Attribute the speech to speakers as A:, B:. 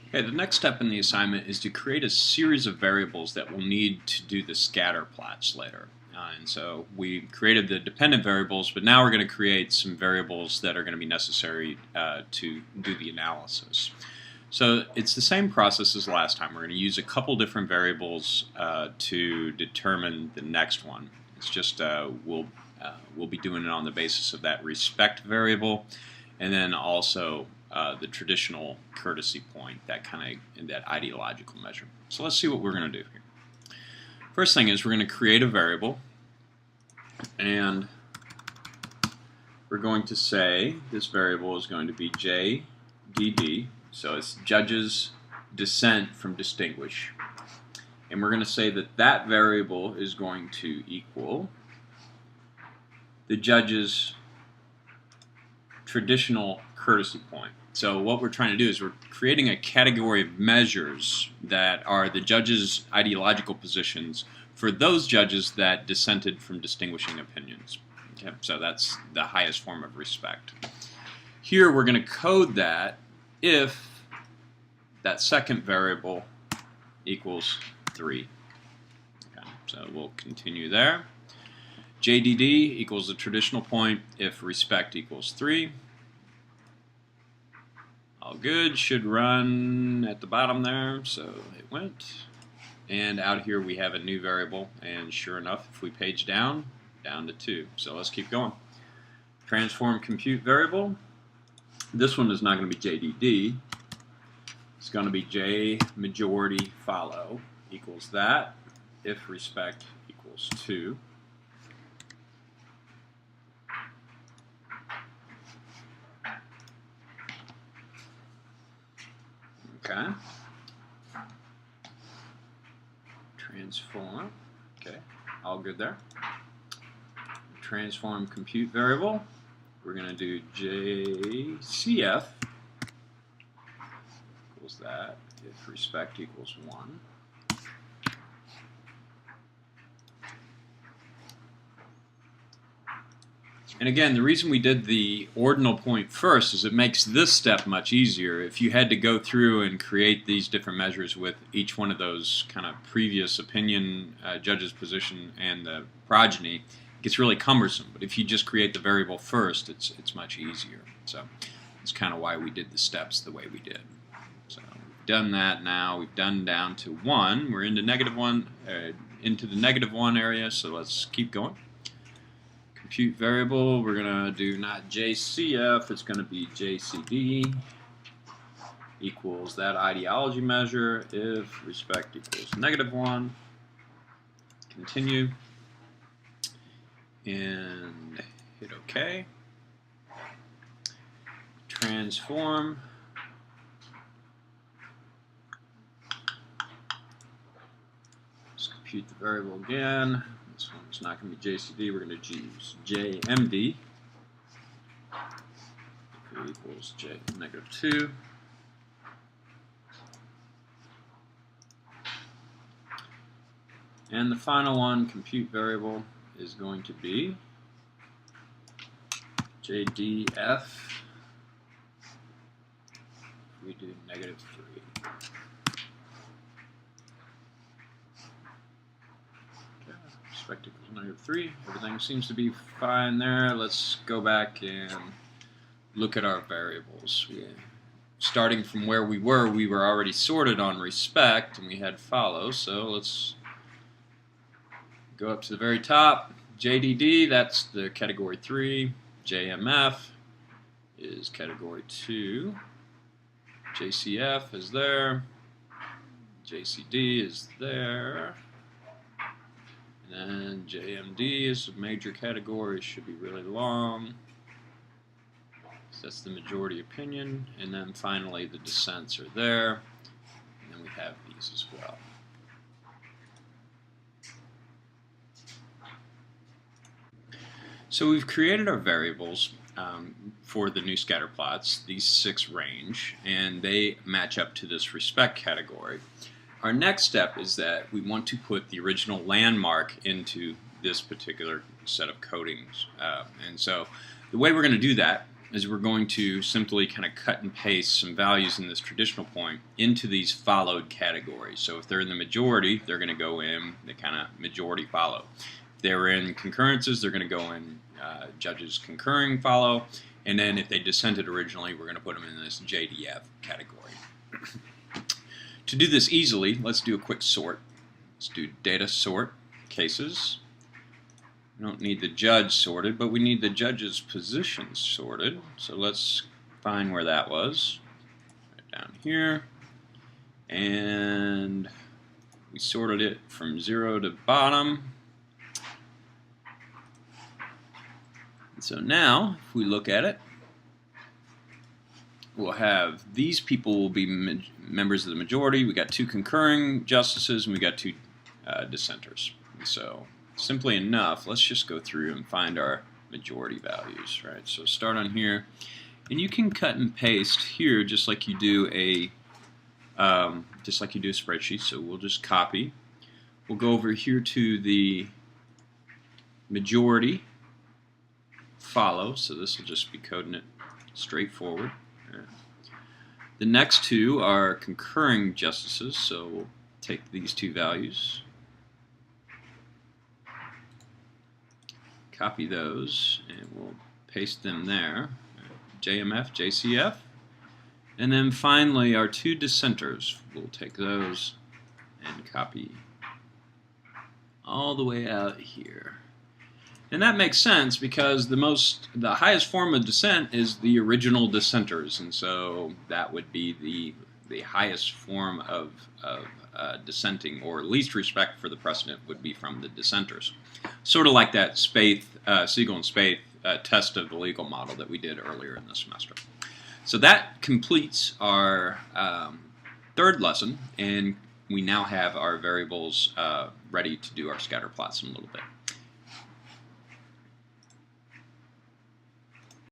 A: Okay, the next step in the assignment is to create a series of variables that we'll need to do the scatter plots later. And so we created the dependent variables, but now we're going to create some variables that are going to be necessary to do the analysis. So it's the same process as last time. We're going to use a couple different variables to determine the next one. It's just we'll be doing it on the basis of that respect variable, and then also the traditional courtesy point, that ideological measure. So let's see what we're going to do here. First thing is we're going to create a variable, and we're going to say this variable is going to be JDD, so it's judges dissent from distinguish. And we're going to say that that variable is going to equal the judge's traditional courtesy point. So what we're trying to do is we're creating a category of measures that are the judge's ideological positions for those judges that dissented from distinguishing opinions. Okay, so that's the highest form of respect. Here we're going to code that if that second variable equals 3. Okay, so we'll continue there. JDD equals the traditional point if respect equals 3. All good, should run at the bottom there, so it went. And out here we have a new variable, and sure enough, if we page down to 2. So let's keep going. Transform compute variable. This one is not going to be JDD. It's going to be J majority follow equals that if respect equals 2. Okay. Transform. Okay, all good there. Transform compute variable. We're going to do JCF equals that if respect equals 1. And again, the reason we did the ordinal point first is it makes this step much easier. If you had to go through and create these different measures with each one of those kind of previous opinion, judge's position, and the progeny, it gets really cumbersome. But if you just create the variable first, it's much easier. So that's kind of why we did the steps the way we did. So we've done that now. We've done down to 1. We're into into the -1 area, so let's keep going. Compute variable, we're going to do not JCF, it's going to be JCD equals that ideology measure if respect equals -1. Continue and hit OK. Transform. Let's compute the variable again. This one's not going to be JCD, we're going to use JMD equals J -2. And the final one, compute variable, is going to be JDF. We do -3. Respect equals -3. Everything seems to be fine there. Let's go back and look at our variables. Starting from where we were already sorted on respect, and we had follow. So let's go up to the very top. JDD, that's the category 3. JMF is category 2. JCF is there. JCD is there. And JMD is a major category, should be really long. So that's the majority opinion. And then finally the dissents are there. And then we have these as well. So we've created our variables for the new scatter plots, these 6 range, and they match up to this respect category. Our next step is that we want to put the original landmark into this particular set of codings. And so the way we're going to do that is we're going to simply kind of cut and paste some values in this traditional point into these followed categories. So if they're in the majority, they're going to go in the kind of majority follow. If they're in concurrences, they're going to go in judges concurring follow. And then if they dissented originally, we're going to put them in this JDF category. To do this easily, let's do a quick sort. Let's do data sort cases. We don't need the judge sorted, but we need the judge's position sorted. So let's find where that was. Right down here. And we sorted it from 0 to bottom. And so now, if we look at it, we'll have these people will be members of the majority. We got 2 concurring justices, and we got 2 dissenters. And so simply enough, let's just go through and find our majority values, right? So start on here, and you can cut and paste here just like you do a spreadsheet. So we'll just copy. We'll go over here to the majority follow. So this will just be coding it straightforward. The next 2 are concurring justices, so we'll take these 2 values, copy those, and we'll paste them there. JMF, JCF. And then finally our 2 dissenters. We'll take those and copy all the way out here. And that makes sense because the highest form of dissent is the original dissenters, and so that would be the highest form of dissenting, or least respect for the precedent would be from the dissenters. Sort of like that Siegel and Spaeth test of the legal model that we did earlier in the semester. So that completes our 3rd lesson, and we now have our variables ready to do our scatter plots in a little bit.